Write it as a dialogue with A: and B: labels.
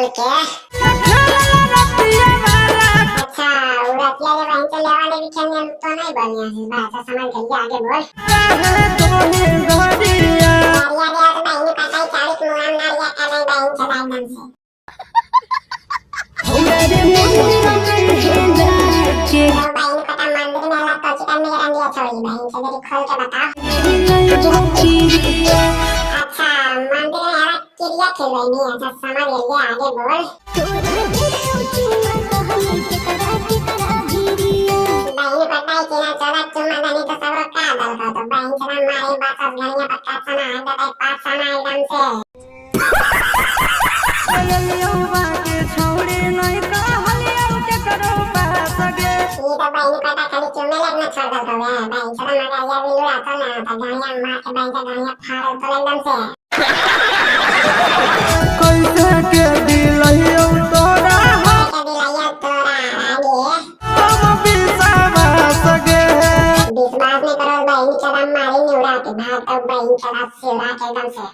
A: बोल के। अच्छा उड़तिया के बहन चले वाले भी खेलने तो नहीं बनिया है भाषा समझ गई आगे बोल। यारिया यार बहन पता ही 40 मुआम नारिया का नहीं बहन चला एकदम से। बहन पता मंदिर में अलग तो चिकन में रंगिया छोड़ी बहन से जरी खोल के बता। अच्छा मंदिर में अलग क्रिया खेल रही नहीं अच्छा समझ गई आगे बोल। बहन पता है कि ना चला चुम्मा नहीं तो सब का दल का तो बहन चला मारे बात अब घड़ियां पक्का सना आंदा टाइप पास सना एकदम से। ये तो बहन पता खाली चुम्मे लगना छोड़ दल तो गया बहन चला मगर ये भी लुड़ा तो ना था घड़ियां मार के बहन से घड़ियां फाड़ तो एकदम से।
B: कैसे के दिलैयो तोरा
A: के दिलैया तोरा आगे
B: हम विश्वास गे
A: विश्वास नहीं करो बहन चला मारी निउड़ा के भाग तो बहन चला सिरा के एकदम से।